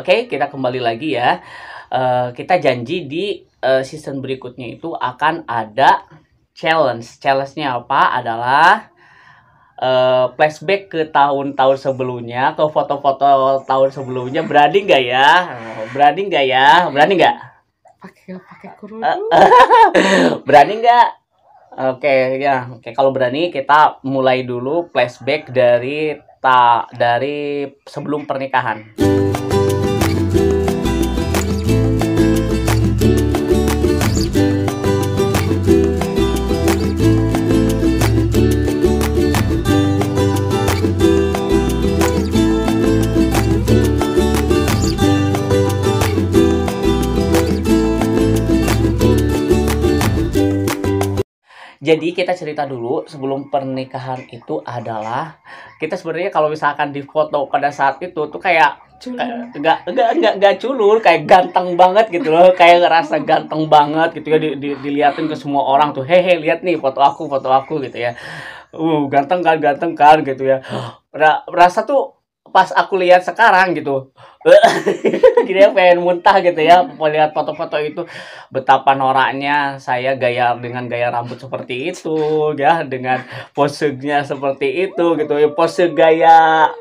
Oke, kita kembali lagi ya. Kita janji di season berikutnya itu akan ada challenge. Challenge-nya apa? Adalah flashback ke tahun-tahun sebelumnya, ke foto-foto tahun sebelumnya. Berani nggak ya? Berani nggak ya? Berani nggak? Pakai kerudung. Berani nggak? Oke, ya. Oke, kalau berani kita mulai dulu flashback dari sebelum pernikahan. Jadi kita cerita dulu sebelum pernikahan itu adalah kita sebenarnya kalau misalkan di foto pada saat itu tuh kayak nggak culun, kayak ganteng banget gitu loh, kayak ngerasa ganteng banget gitu ya, diliatin ke semua orang tuh, hehe lihat nih foto aku gitu ya, ganteng kan gitu ya. Rasa tuh pas aku lihat sekarang gitu, gini ya, pengen muntah gitu ya melihat foto-foto itu, betapa noraknya saya dengan gaya rambut seperti itu ya, dengan posenya seperti itu gitu ya, pose gaya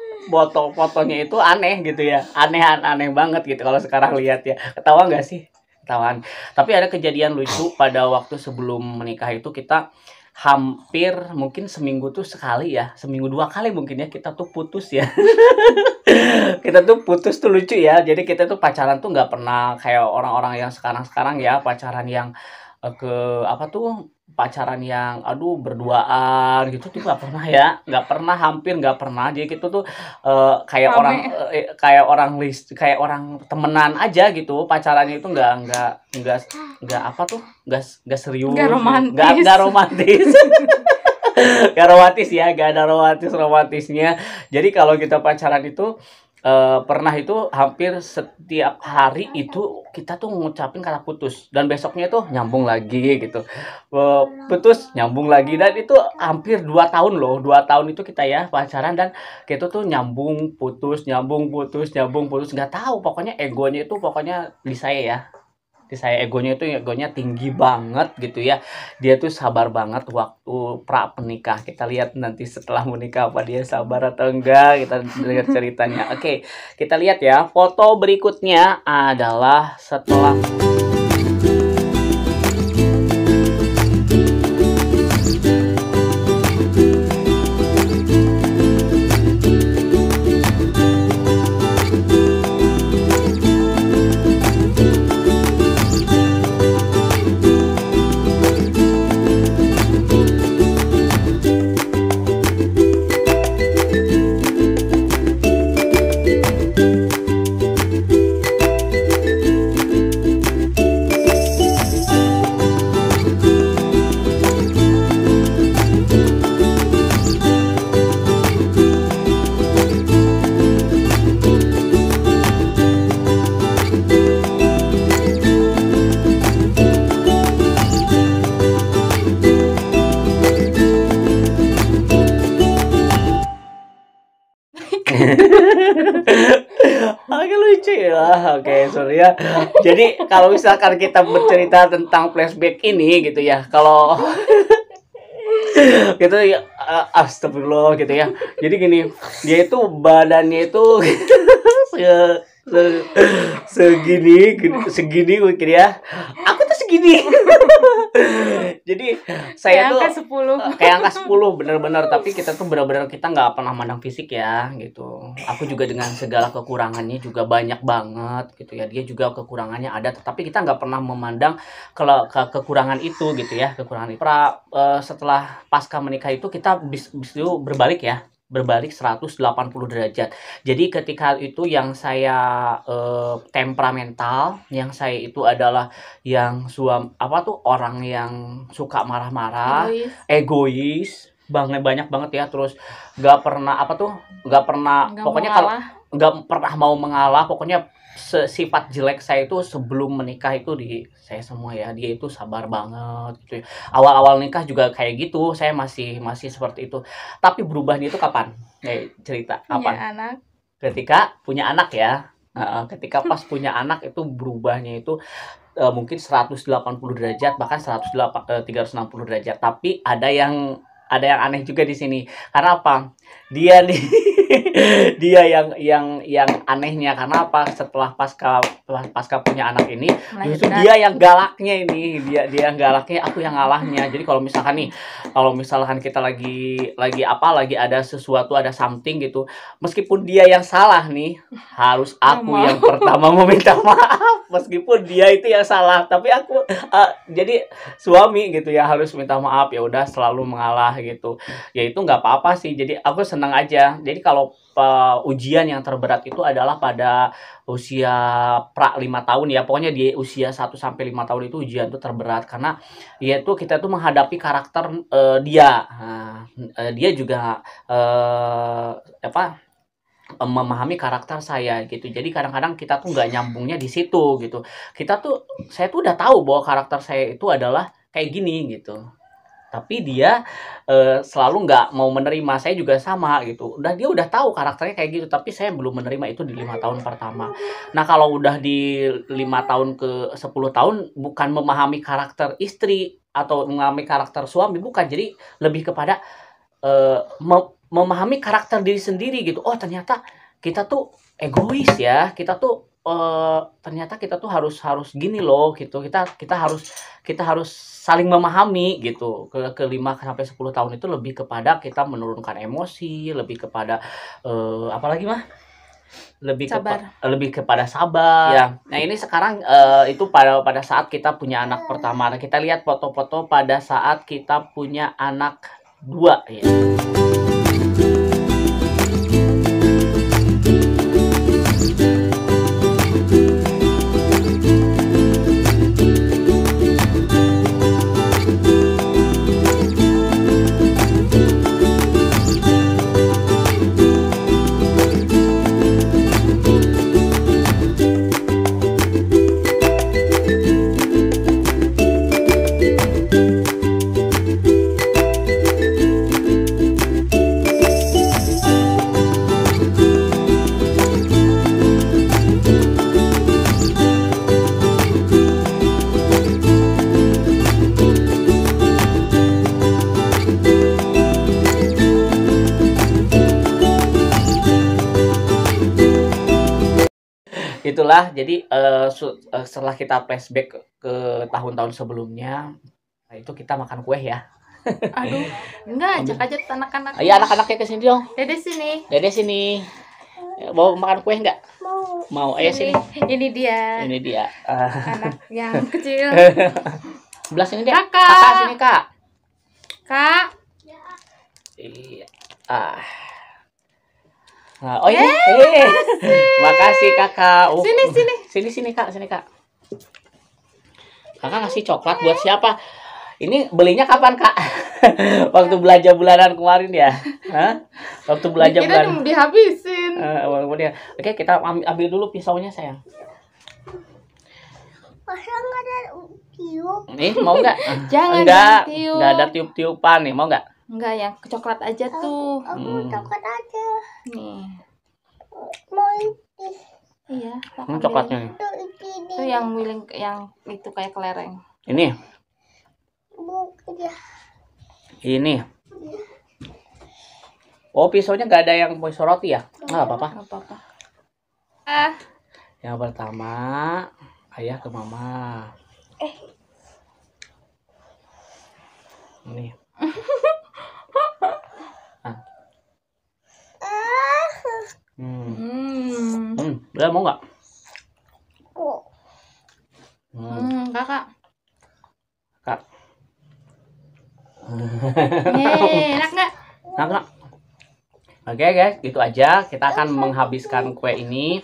fotonya itu aneh gitu ya, aneh banget gitu kalau sekarang lihat ya. Ketawa nggak sih? Ketawaan. Tapi ada kejadian lucu pada waktu sebelum menikah itu, kita hampir mungkin seminggu tuh sekali ya, seminggu 2 kali mungkin ya, kita tuh putus ya. Kita tuh putus tuh lucu ya. Jadi kita tuh pacaran tuh nggak pernah kayak orang-orang yang sekarang ya, pacaran yang ke apa tuh, pacaran yang aduh berduaan gitu tuh nggak pernah ya, nggak pernah, hampir nggak pernah. Jadi kita tuh kayak Rame. kayak orang temenan aja gitu, pacarannya itu nggak apa tuh, nggak serius, Nggak romantis. nggak romantis. Gak romantis ya, gak ada romantisnya. Jadi kalau kita pacaran itu pernah itu hampir setiap hari itu kita tuh ngucapin kata putus, dan besoknya tuh nyambung lagi gitu. Putus nyambung lagi, dan itu hampir 2 tahun loh. 2 tahun itu kita ya pacaran, dan kita tuh nyambung putus, nggak tahu, pokoknya egonya itu pokoknya di saya egonya tinggi banget gitu ya. Dia tuh sabar banget waktu pra menikah. Kita lihat nanti setelah menikah apa dia sabar atau enggak, kita dengar ceritanya. Oke, kita lihat ya. Foto berikutnya adalah setelah Oke, lucu ya. Oke, sorry ya. Jadi kalau misalkan kita bercerita tentang flashback ini gitu ya, kalau gitu ya, astagfirullah gitu ya. Jadi gini, dia itu badannya itu se- se- segini mungkin ya. Aku tuh segini. Jadi saya Kayak tuh angka 10. kayak angka 10 bener-bener. Tapi kita tuh bener-bener kita nggak pernah mandang fisik ya gitu. Aku juga dengan segala kekurangannya juga banyak banget gitu ya, dia juga kekurangannya ada, tetapi kita nggak pernah memandang kalau kekurangan itu gitu ya, kekurangan itu. Setelah pasca menikah itu kita itu berbalik 180 derajat. Jadi ketika itu yang saya temperamental, yang saya itu adalah yang orang yang suka marah-marah, egois banyak banget ya, terus nggak pernah pokoknya kalau nggak pernah mau mengalah, pokoknya sifat jelek saya itu sebelum menikah itu di saya semua ya. Dia itu sabar banget gitu ya. Awal-awal nikah juga kayak gitu, saya masih seperti itu. Tapi berubahnya itu kapan? Cerita kapan? Punya anak. Ketika punya anak ya. Ketika pas punya anak itu berubahnya itu mungkin 180 derajat, bahkan 360 derajat. Tapi ada yang aneh juga di sini. Karena apa? Dia nih dia yang anehnya karena apa? Setelah pasca punya anak ini, justru dia yang galaknya ini. Dia yang galaknya, aku yang ngalahnya. Jadi kalau misalkan kita lagi ada sesuatu, ada something gitu, meskipun dia yang salah nih, harus aku yang pertama meminta maaf meskipun dia itu yang salah. Tapi aku jadi suami gitu ya harus minta maaf, ya udah selalu mengalah gitu. Ya itu nggak apa-apa sih. Jadi aku senang aja. Jadi kalau ujian yang terberat itu adalah pada usia 5 tahun ya. Pokoknya di usia 1 sampai 5 tahun itu ujian itu terberat karena yaitu kita tuh menghadapi karakter dia. Dia juga memahami karakter saya gitu. Jadi kadang-kadang kita tuh nggak nyambungnya di situ gitu. Saya tuh udah tahu bahwa karakter saya itu adalah kayak gini gitu. Tapi dia selalu nggak mau menerima. Saya juga sama gitu. Dia udah tahu karakternya kayak gitu, tapi saya belum menerima itu di 5 tahun pertama. Nah, kalau udah di 5 tahun ke 10 tahun, bukan memahami karakter istri atau memahami karakter suami, bukan. Jadi lebih kepada memahami karakter diri sendiri gitu. Oh, ternyata kita tuh egois ya. Kita tuh ternyata kita tuh harus gini loh gitu. Kita harus saling memahami gitu. Ke 5 sampai 10 tahun itu lebih kepada kita menurunkan emosi, lebih kepada apalagi mah? Lebih kepada sabar ya. Nah, ini sekarang itu pada saat kita punya anak pertama. Nah, kita lihat foto-foto pada saat kita punya anak 2 ya. Itulah, jadi setelah kita flashback ke tahun-tahun sebelumnya, nah itu kita makan kue ya. Aduh, enggak, ajak aja anak-anak. Iya, anak-anaknya ke sini dong. Dede sini. Dede sini. Mau makan kue enggak? Mau. Ayo sini. Ini dia. Ini dia. Anak yang kecil. Sebelah sini deh. Kakak sini, Kak. Kak. Iya. Nah, oh ini. Makasih Kakak. Sini Kak, Kakak ngasih coklat buat siapa? Ini belinya kapan, Kak? Waktu belanja bulanan kemarin ya? Hah? Waktu belanja bulanan. Kita dihabisin. Oke, kita ambil dulu pisaunya, sayang. Masa nggak ada tiup? Nih, mau nggak? Jangan tiup. Nggak ada tiup-tiupan nih, mau nggak? Enggak, yang coklat aja tuh. Aku coklat aja. Nih. Mau Iya, Coklatnya nih. itu yang miling yang itu kayak kelereng. Ini. ya. Ini. Oh, pisaunya nggak ada yang pisau roti ya? Nggak apa-apa. Nggak apa-apa. Yang pertama, ayah ke mama. Ini. Udah mau nggak? Kakak. Kak. Enak nggak? Enak. Oke guys, gitu aja. Kita akan menghabiskan kue ini.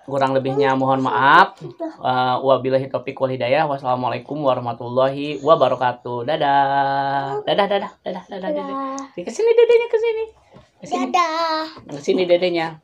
Kurang lebihnya mohon maaf. Wabillahi taufiq wal hidayah. Wassalamualaikum warahmatullahi wabarakatuh. Dadah. Dadah. Kesini dedenya, kesini. Dadah. Kesini dedenya.